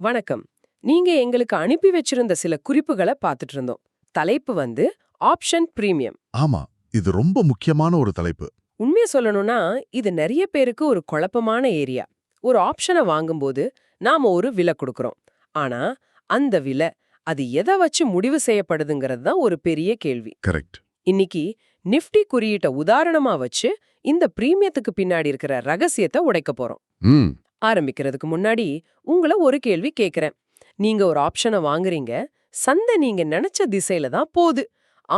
வணக்கம். நீங்க எங்களுக்கு அனுப்பி வச்சிருந்த சில குறிப்புகளை பார்த்துட்டு இருந்தோம். தலைப்பு ஆப்ஷன் பிரீமியம். ஆமா, இது ரொம்ப முக்கியமான ஒரு தலைப்பு. உண்மையை சொல்லணும்னா இது நிறைய பேருக்கு ஒரு குழப்பமான ஏரியா. ஒரு ஆப்ஷனை வாங்கும்போது நாம ஒரு விலை கொடுக்கறோம். ஆனா அந்த விலை அது எதை வச்சு முடிவு செய்யப்படுதுங்கிறது தான் ஒரு பெரிய கேள்வி. கரெக்ட். இன்னைக்கு நிஃப்டி குறியீட்ட உதாரணமா வச்சு இந்த பிரீமியத்துக்கு பின்னாடி இருக்கிற ரகசியத்தை உடைக்க போறோம். ம் ஆரம்பிக்கிறதுக்கு முன்னாடி உங்களை ஒரு கேள்வி கேக்குறேன். நீங்க ஒரு ஆப்ஷனை வாங்குறீங்க, சந்தை நீங்க நினைச்ச திசையில தான் போகுது.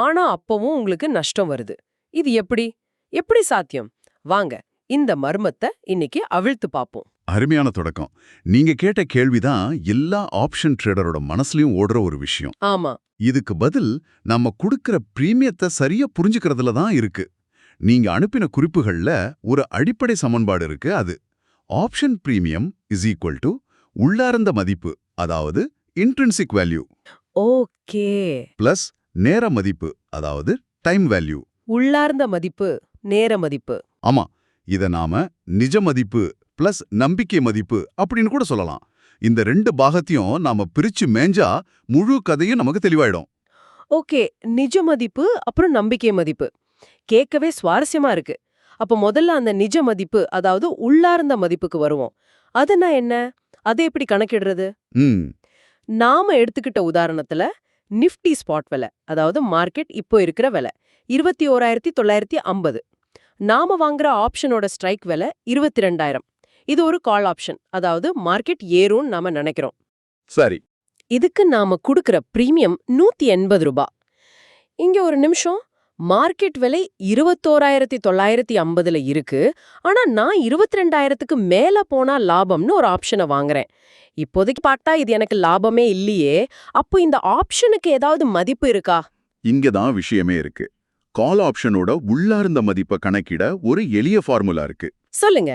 ஆனா அப்பவும் உங்களுக்கு நஷ்டம் வருது. இது எப்படி எப்படி சாத்தியம்? வாங்க இந்த மர்மத்தை இன்னைக்கு அவிழ்த்து பாப்போம். அருமையான தொடக்கம். நீங்க கேட்ட கேள்விதான் எல்லா ஆப்ஷன் ட்ரேடரோட மனசுலயும் ஓடுற ஒரு விஷயம். ஆமா. இதுக்கு பதில் நம்ம கொடுக்கிற பிரீமியத்தை சரியா புரிஞ்சுக்கிறதுல தான் இருக்கு. நீங்க அனுப்பின குறிப்புகள்ல ஒரு அடிப்படை சமன்பாடு இருக்கு. அது option premium is equal to உள்ளார்ந்த மதிப்பு, அதாவது இன்ட்ரின்சிக் வேல்யூ, ஓகே. பிளஸ் நேர மதிப்பு, அதாவது டைம் வேல்யூ. உள்ளார்ந்த மதிப்பு, நேர மதிப்பு. ஆமா, இத நாம நிஜ மதிப்பு பிளஸ் நம்பிக்கை மதிப்பு அப்படின்னு கூட சொல்லலாம். இந்த ரெண்டு பாகத்தையும் நாம பிரிச்சு மேஞ்சா முழு கதையும் நமக்கு தெளிவாயிடும். ஓகே, நிஜ மதிப்பு அப்புறம் நம்பிக்கை மதிப்பு கேட்கவே சுவாரஸ்யமா இருக்கு. அப்ப முதல்ல அந்த நிஜ மதிப்பு, அதாவது உள்ளார்ந்த மதிப்புக்கு வருவோம். அதுனா என்ன? அதை எப்படி கணக்கிடுறது? ம் நாம எடுத்துக்கிட்ட உதாரணத்துல நிஃப்டி ஸ்பாட் விலை, அதாவது மார்க்கெட் இப்போ இருக்கிற விலை 21,950. நாம வாங்குற ஆப்ஷனோட ஸ்ட்ரைக் விலை 22,000. இது ஒரு கால் ஆப்ஷன், அதாவது மார்க்கெட் ஏறும்னு நாம நினைக்கிறோம். சரி. இதுக்கு நாம கொடுக்கிற பிரீமியம் 180 ரூபாய். இங்க ஒரு நிமிஷம், மார்க்கெட் விலை 21,950ல இருக்கு. ஆனா நான் 22,000க்கு மேல போனா லாபம்னு ஒரு ஆப்ஷனை வாங்குறேன். இப்போதைக்கு பார்த்தா இது எனக்கு லாபமே இல்லையே. அப்போ இந்த ஆப்ஷனுக்கு ஏதாவது மதிப்பு இருக்கா? இங்கதான் விஷயமே இருக்கு. கால் ஆப்ஷனோட உள்ளார்ந்த மதிப்பை கணக்கிட ஒரு எளிய ஃபார்முலா இருக்கு. சொல்லுங்க.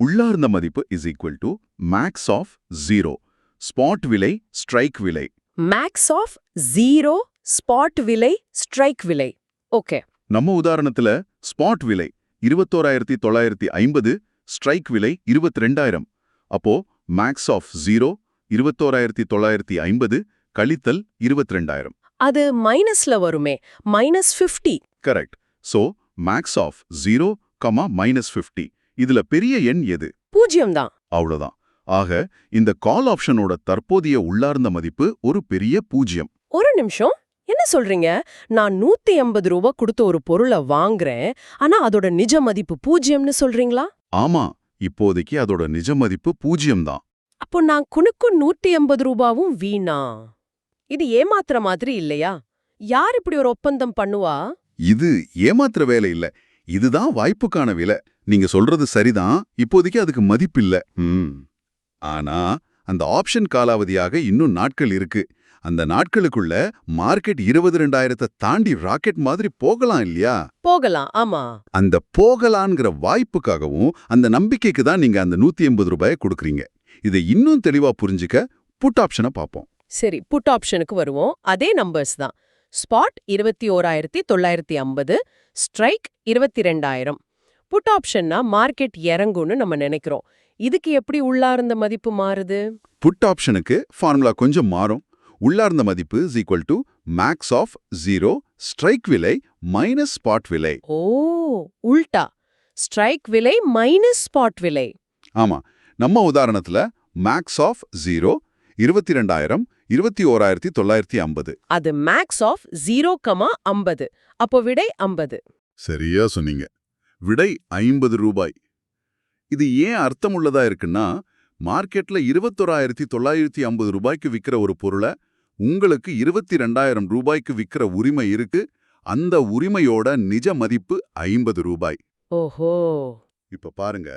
உள்ளார்ந்த மதிப்பு is equal to max of 0, spot விலை, ஸ்ட்ரைக் விலை. மேக்ஸ் ஆஃப் 0, ஸ்பாட் விலை, ஸ்ட்ரைக் விலை. ஓகே. நம்ம உதாரணத்துல ஸ்பாட் விலை 21,950, ஸ்ட்ரைக் விலை 22,000. அப்போ மேக்ஸ் ஆஃப் 0 21,950 கழித்தல் 22,000. அது மைனஸ்ல வருமே, -50. கரெக்ட். So max of 0, -50. இதுல பெரிய எண் எது? 0 தான். அவ்வளவுதான். ஆக இந்த கால் ஆப்ஷனோட தற்போதைய உள்ளார்ந்த மதிப்பு ஒரு பெரிய 0. ஒரு நிமிஷம், என்ன சொல்றீங்க? நான் 180 ரூபாய் கொடுத்த ஒரு பொருளை வாங்குறேன், ஆனா அதோட நிஜ மதிப்பு 0ன்னு சொல்றீங்களா? ஆமா, இப்போதைக்கு அதோட நிஜ மதிப்பு 0 தான். அப்போ நான் குணுக்கும் 180 ரூபாவும் வீணா? இது ஏமாத்துற மாதிரி இல்லையா? யார் இப்படி ஒரு ஒப்பந்தம் பண்ணுவா? இது ஏமாத்துற வேலை இல்ல. இதுதான் வாய்ப்புக்கான விலை. நீங்க சொல்றது சரிதான், இப்போதைக்கு அதுக்கு மதிப்பில்ல. ஆனா அந்த ஆப்ஷன் காலாவதியாக இன்னும் நாட்கள் இருக்கு. அந்த நாட்களுக்குள்ள மார்க்கெட் 22,000 தாண்டி ராக்கெட் மாதிரி போகலாம் இல்லையா? போகலாம், ஆமா. அந்த போகலான்ங்கிற வாய்ப்புக்காகவும் அந்த நம்பிக்கைக்கு தான் நீங்க அந்த 180 ரூபாயை கொடுக்குறீங்க. இதை இன்னும் தெளிவா புரிஞ்சுக்க புட் ஆப்ஷனை பார்ப்போம். சரி, புட் ஆப்ஷனுக்கு வருவோம். அதே நம்பர்ஸ் தான். Spot 21,950, strike 22,000. புட் ஆப்ஷன்னா மார்க்கெட் இறங்கும்னு நம்ம நினைக்கிறோம். இதுக்கு எப்படி உள்ளார்ந்த மதிப்பு மாறுது? புட் ஆப்ஷனுக்கு ஃபார்முலா கொஞ்சம் மாறும். உள்ளார்ந்த மதிப்பு is equal to max of 0, strike விலை மைனஸ் ஸ்பாட் விலை. ஓ, உல்டா. ஸ்ட்ரைக் விலை மைனஸ் ஸ்பாட் விலை. ஆமா, நம்ம உதாரணத்துல மேக்ஸ் ஆஃப் 0 22,000, 21,950. அது மேக்ஸ் ஆஃப் 0,50. அப்போ விடை 50. சரியா சொன்னீங்க. விடை 50 ரூபாய். இது ஏன் அர்த்தமுள்ளதா இருக்குன்னா, மார்க்கெட்ல 21,950 ரூபாய்க்கு விக்கிற ஒரு பொருளை உங்களுக்கு 22,000 ரூபாய்க்கு விக்கிற உரிமை இருக்கு. அந்த உரிமையோட நிஜ மதிப்பு 50 ரூபாய். ஓஹோ. இப்ப பாருங்க,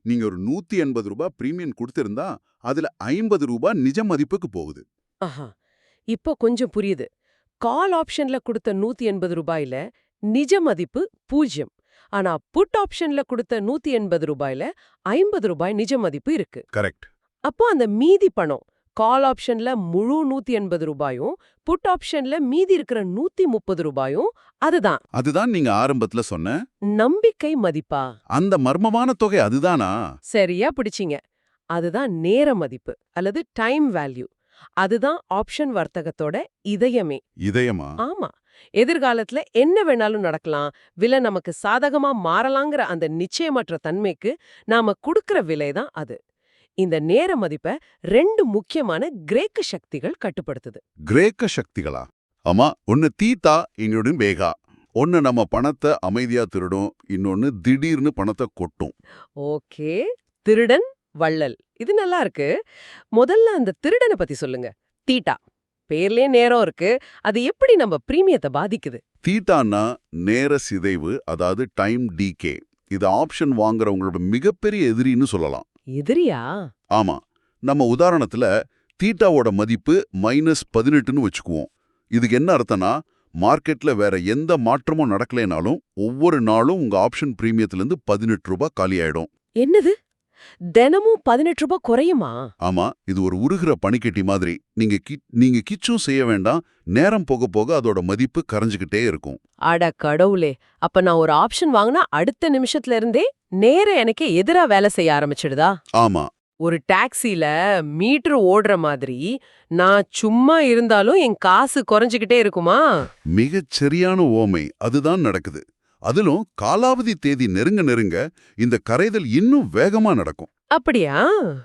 நீங்க ஒரு 180 ரூபாய் பிரீமியம் கொடுத்திருந்தா அதுல 50 ரூபாய் நிஜ மதிப்புக்கு போகுது. ஆஹா, இப்போ கொஞ்சம் புரியுது. கால் ஆப்ஷன்ல கொடுத்த 180 ரூபாயில நிஜ மதிப்பு 0. ஆனா புட் ஆப்ஷன்ல கொடுத்த 180 ரூபாயில 50 ரூபாய் நிஜ மதிப்பு இருக்கு. கரெக்ட். அப்போ அந்த மீதி பணம், கால் ஆப்ஷன்ல முழு 180 ரூபாயும், புட் ஆப்ஷன்ல மீதி இருக்கிற 130 ரூபாயும் அதுதான். அதுதான் நீங்க ஆரம்பத்துல சொன்ன நம்பிக்கை மதிப்பா? அந்த மர்மமான தொகை அதுதானா? சரியா பிடிச்சீங்க. அதுதான் நேர மதிப்பு அல்லது டைம் வேல்யூ. அதுதான் ஆப்ஷன் வர்த்தகத்தோட இதயமே. இதயமா? ஆமா. எதிர்காலத்துல என்ன வேணாலும் நடக்கலாம், விலை நமக்கு சாதகமா மாறலாங்கிற அந்த நிச்சயமற்ற தன்மைக்கு நாம குடுக்கிற விலை தான் அது. இந்த நேர மதிப்ப 2 முக்கியமான கிரேக்க சக்திகள் கட்டுப்படுத்துது. கிரேக்க சக்திகளா? ஆமா, ஒன்னு தீட்டா, இன்னொன்னு வேகா. ஒன்னு நம்ம பணத்தை அமைதியா திருடும், இன்னொன்னு திடீர்னு பணத்தை கொட்டும். ஓகே, திருடன், வள்ளல். இது நல்லா இருக்கு. முதல்ல அந்த திருடனை பத்தி சொல்லுங்க. தீட்டா. பேர்லயே நேரம் இருக்கு. அது எப்படி நம்ம பிரீமியத்தை பாதிக்குது? தீட்டான்னா நேர சிதைவு, அதாவது டைம் டீகே. இது ஆப்ஷன் வாங்குறவங்களோட மிகப்பெரிய எதிரின்னு சொல்லலாம். எதிரியா? ஆமா, நம்ம உதாரணத்துல தீட்டாவோட மதிப்பு -18ன்னு வச்சுக்குவோம். இதுக்கு என்ன அர்த்தம்னா, மார்க்கெட்ல வேற எந்த மாற்றமும் நடக்கலைனாலும் ஒவ்வொரு நாளும் உங்க ஆப்ஷன் பிரீமியத்திலிருந்து 18 ரூபாய் காலியாயிடும். என்னது? தினமும் 18 ரூபாய் குறையுமா? ஆமா, இது ஒரு உருகிற பனிக்கட்டி மாதிரி. நீங்க கிச்சும் செய்ய வேண்டாம், நேரம் போக போக அதோட மதிப்பு கரைஞ்சுக்கிட்டே இருக்கும். அட கடவுளே! அப்ப நான் ஒரு ஆப்ஷன் வாங்கினா அடுத்த நிமிஷத்துல இருந்தே நேரம் எனக்கு எதிரா வேலை செய்ய ஆரம்பிச்சிடுதா? ஆமா, ஒரு டாக்ஸில மீட்டர் ஓடுற மாதிரி நான் சும்மா இருந்தாலும் என் காசு குறைஞ்சுக்கிட்டே இருக்குமா? மிகச் சரியான ஓமை. அதுதான் நடக்குது. அதிலும் காலாவதி தேதி நெருங்க நெருங்க இந்த கரைதல் இன்னும் வேகமா நடக்கும். அப்படியா?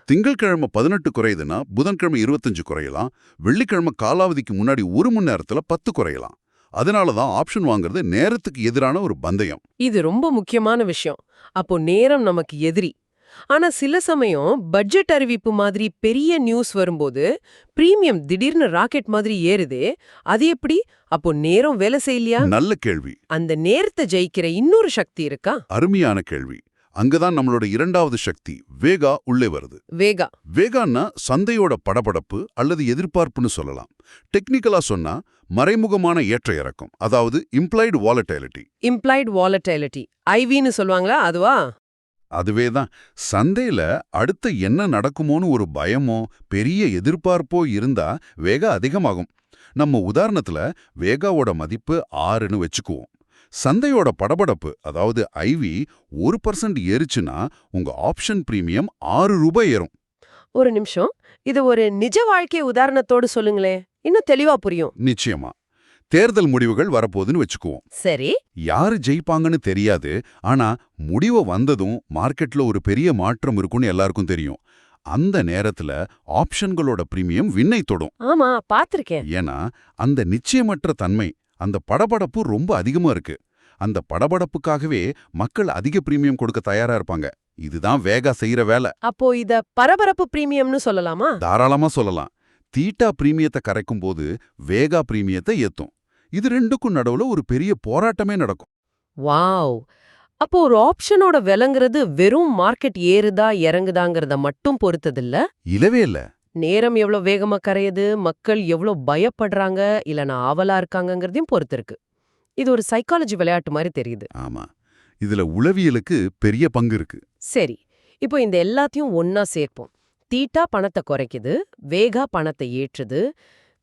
திங்கட்கிழமை 18 குறையுதுன்னா புதன்கிழமை 25 குறையலாம். வெள்ளிக்கிழமை காலாவதிக்கு முன்னாடி 1 மணி நேரத்துல 10 குறையலாம். அதனால தான் ஆப்ஷன் வாங்குறது நேரத்துக்கு எதிரான ஒரு பந்தயம். இது ரொம்ப முக்கியமான விஷயம். அப்போ நேரம் நமக்கு எதிரி. ஆனா சில சமயம் பட்ஜெட் அறிவிப்பு மாதிரி பெரிய நியூஸ் வரும்போது பிரீமியம் திடீர்னு ராக்கெட் மாதிரி ஏறுதே, அது எப்படி? அப்போ நேரம் வேலை செய்யலையா? நல்ல கேள்வி. அந்த நேரத்தை ஜெயிக்கிற இன்னொரு சக்தி இருக்கா? அருமையான கேள்வி. அங்கதான் நம்மளோட இரண்டாவது சக்தி வேகா உள்ளே வருது. வேகா. வேகான்னா சந்தையோட படபடப்பு அல்லது எதிர்பார்ப்புன்னு சொல்லலாம். டெக்னிக்கலா சொன்னா மறைமுகமான ஏற்ற இறக்கம், அதாவது இம்ப்ளைடு வாலட்டிலிட்டி. இம்ப்ளைட் வாலட்டிலிட்டி, ஐவின்னு சொல்லுவாங்களா, அதுவா? அதுவே தான். சந்தையில அடுத்து என்ன நடக்குமோன்னு ஒரு பயமோ பெரிய எதிர்பார்ப்போ இருந்தா வேகா அதிகமாகும். நம்ம உதாரணத்துல வேகாவோட மதிப்பு 6ன்னு வச்சுக்குவோம். சந்தையோட படபடப்பு, அதாவது ஐவி 1% ஏறுச்சுன்னா உங்க ஆப்ஷன் பிரீமியம் 6 ரூபாய் ஏறும். ஒரு நிமிஷம், இது ஒரு நிஜ வாழ்க்கை உதாரணத்தோடு சொல்லுங்களேன், இன்னும் தெளிவா புரியும். நிச்சயமா. தேர்தல் முடிவுகள் வரப்போகுதுன்னு வச்சுக்குவோம். சரி. யாரு ஜெயிப்பாங்கன்னு தெரியாது, ஆனா முடிவு வந்ததும் மார்க்கெட்ல ஒரு பெரிய மாற்றம் இருக்கும்னு எல்லாருக்கும் தெரியும். அந்த நேரத்துல ஆப்ஷன்களோட பிரீமியம் விண்ணை தொடும். ஆமா, பாத்திருக்கேன். ஏன்னா அந்த நிச்சயமற்ற தன்மை, அந்த படபடப்பு ரொம்ப அதிகமா இருக்கு. அந்த படபடப்புக்காகவே மக்கள் அதிக பிரீமியம் கொடுக்க தயாரா இருப்பாங்க. இதுதான் வேகா செய்யற வேலை. அப்போ இத பரபரப்பு பிரீமியம்னு சொல்லலாமா? தாராளமா சொல்லலாம். தீட்டா பிரீமியத்தை கரைக்கும் போது வேகா பிரீமியத்தை ஏத்தும். இது ரெண்டுக்கும் நடுவுல ஒரு பெரிய போராட்டமே நடக்கும். வாவ்! அப்போ ஒரு ஆப்ஷனோட விலைங்கிறது வெறும் மார்க்கெட் ஏறுதா இறங்குதாங்கிறத மட்டும் பொறுத்ததில்ல. இல்லவே இல்ல. நேரம் எவ்வளவு வேகமா கரையுது, மக்கள் எவ்வளவு பயப்படுறாங்க இல்லனா ஆவலா இருக்காங்கங்கிறதையும் பொறுத்து இருக்கு. இது ஒரு சைக்காலஜி விளையாட்டு மாதிரி தெரியுது. ஆமா, இதுல உளவியலுக்கு பெரிய பங்கு இருக்கு. சரி, இப்போ இந்த எல்லாத்தையும் ஒன்னா சேர்ப்போம். தீட்டா பணத்தை குறைக்குது, வேகா பணத்தை ஏற்றுது.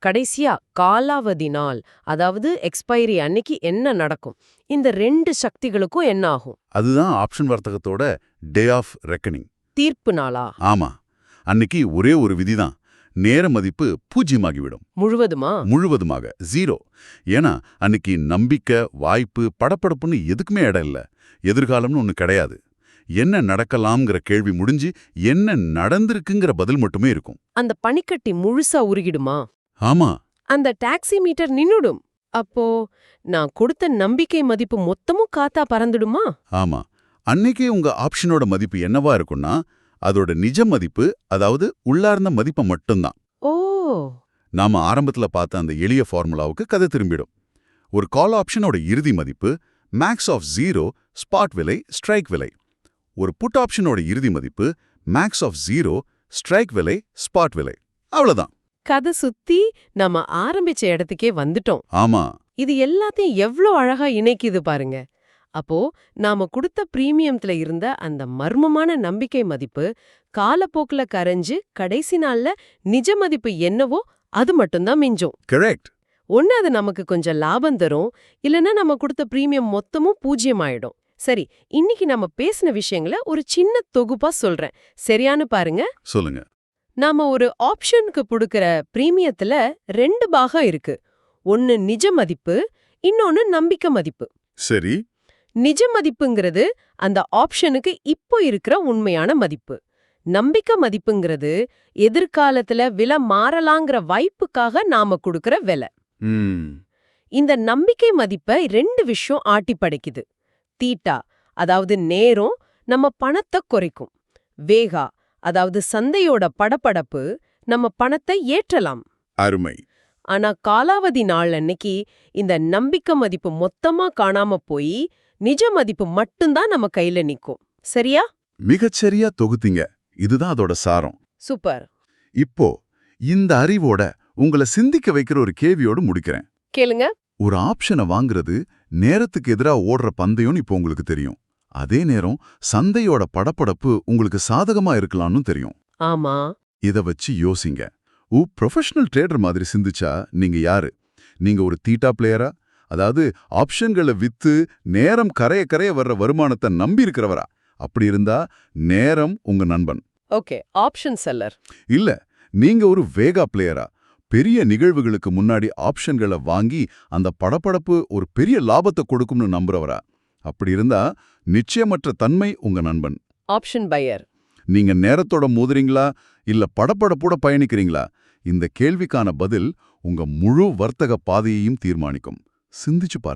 கடைசியா காலாவதி நாள், அதாவது எக்ஸ்பைரி அன்னைக்கு என்ன நடக்கும்? இந்த 2 சக்திகளுக்கும் என்ன ஆகும்? அதுதான் ஆப்ஷன் வர்த்தகத்தோட டே ஆஃப் ரெக்கனிங். தீர்ப்பு நாளா? ஆமா, அன்னைக்கு ஒரே ஒரு விதிதான். நேர மதிப்பு பூஜ்யமாகிவிடும். முழுவதுமாக 0. ஏன்னா அன்னைக்கு நம்பிக்கை, வாய்ப்பு, படப்படப்புன்னு எதுக்குமே இடம் இல்ல. எதிர்காலம்னு ஒண்ணு கிடையாது. என்ன நடக்கலாம்ங்கிற கேள்வி முடிஞ்சு என்ன நடந்திருக்குங்கிற பதில் மட்டுமே இருக்கும். அந்த பனிக்கட்டி முழுசா உருகிடுமா? ஆமா. அந்த டாக்ஸி மீட்டர் நின்னுடும். அப்போ நான் கொடுத்த நம்பிக்கை மதிப்பு மொத்தமும் காத்தா பறந்துடுமா? ஆமா. அன்னைக்கே உங்க ஆப்ஷனோட மதிப்பு என்னவா இருக்கும்னா அதோட நிஜ மதிப்பு, அதாவது உள்ளார்ந்த மதிப்பு மட்டும்தான். ஓ. நாம ஆரம்பத்துல பார்த்த அந்த எளிய ஃபார்முலாவுக்கு கதை திரும்பிடும். ஒரு கால் ஆப்ஷனோட இறுதி மதிப்பு மேக்ஸ் ஆஃப் 0 ஸ்பாட் விலை, ஸ்ட்ரைக் விலை. ஒரு புட் ஆப்ஷனோட இறுதி மதிப்பு மேக்ஸ் ஆஃப் 0 ஸ்ட்ரைக் விலை, ஸ்பாட் விலை. அவ்வளவுதான். கதை சுத்தி நம்ம ஆரம்பிச்ச இடத்துக்கே வந்துட்டோம். ஆமா. இது எல்லாத்தையும் எவ்ளோ அழகா இணைக்குது பாருங்க. அப்போ நாம கொடுத்த பிரீமியம்ல இருந்த அந்த மர்மமான நம்பிக்கை மதிப்பு காலப்போக்குல கரைஞ்சு கடைசி நாள்ல நிஜ மதிப்பு என்னவோ அது மட்டும்தான் மிஞ்சும். கரெக்ட். ஒண்ணு அது நமக்கு கொஞ்சம் லாபம் தரும், இல்லனா நம்ம கொடுத்த பிரீமியம் மொத்தமும் பூஜ்யம் ஆயிடும். சரி, இன்னைக்கு நம்ம பேசின விஷயங்களை ஒரு சின்ன தொகுப்பா சொல்றேன். சரியானு பாருங்க. சொல்லுங்க. நாம ஒரு ஆப்ஷனுக்கு கொடுக்கிற பிரீமியத்துல 2 பாகம் இருக்கு. ஒன்னு நிஜ மதிப்பு, இன்னொன்னு நம்பிக்கை மதிப்பு. சரி. நிஜ மதிப்புங்கிறது அந்த ஆப்ஷனுக்கு இப்போ இருக்கிற உண்மையான மதிப்பு. நம்பிக்கை மதிப்புங்கிறது எதிர்காலத்துல விலை மாறலாங்கிற வாய்ப்புக்காக நாம கொடுக்கிற விலை. ம். இந்த நம்பிக்கை மதிப்பை 2 விஷயம் ஆட்டி படைக்குது. தீட்டா, அதாவது நேரம், நம்ம பணத்தை குறைக்கும். வேகா, அதாவது சந்தையோட படபடப்பு, நம்ம பணத்தை ஏற்றலாம். அருமை. ஆனா காலாவதி நாள் அன்னைக்கு இந்த நம்பிக்கை மதிப்பு மொத்தமா காணாம போய் நிஜ மதிப்பு மட்டும்தான் நம்ம கையில நிக்கும். சரியா? மிகச்சரியா தொகுத்தீங்க. இதுதான் அதோட சாரம். சூப்பர். இப்போ இந்த அறிவோட உங்களை சிந்திக்க வைக்கிற ஒரு கேள்வியோடு முடிக்கிறேன். கேளுங்க. ஒரு ஆப்ஷனை வாங்குறது நேரத்துக்கு எதிரா ஓடுற பந்தயம்னு இப்போ உங்களுக்கு தெரியும். அதே நேரம் சந்தையோட படபடப்பு உங்களுக்கு சாதகமா இருக்கலாம்னு தெரியும். ஆமா. இத வச்சு யோசிங்க. ப்ரொஃபஷனல் ட்ரேடர் மாதிரி சிந்திச்சா நீங்க யாரு? நீங்க ஒரு தீட்டா பிளேயரா? அதாவது ஆப்ஷன்களை வித்து நேரம் கரைய வர்ற வருமானத்தை நம்பி இருக்கிறவரா? அப்படி இருந்தா நேரம் உங்க நண்பன். Okay, option seller. இல்ல, நீங்க ஒரு வேகா பிளேயரா? பெரிய நிகழ்வுகளுக்கு முன்னாடி ஆப்ஷன்களை வாங்கி அந்த படபடப்பு ஒரு பெரிய லாபத்தை கொடுக்கும்னு நம்புறவரா? அப்படி இருந்தா நிச்சயமற்ற தன்மை உங்க நண்பன். Option pier. நீங்க நேரத்தோட மோதுறீங்களா இல்ல படபடப்போட பயணிக்கிறீங்களா? இந்த கேள்விக்கான பதில் உங்க முழு வர்த்தக பாதையையும் தீர்மானிக்கும். சிந்திச்சு பாருங்க.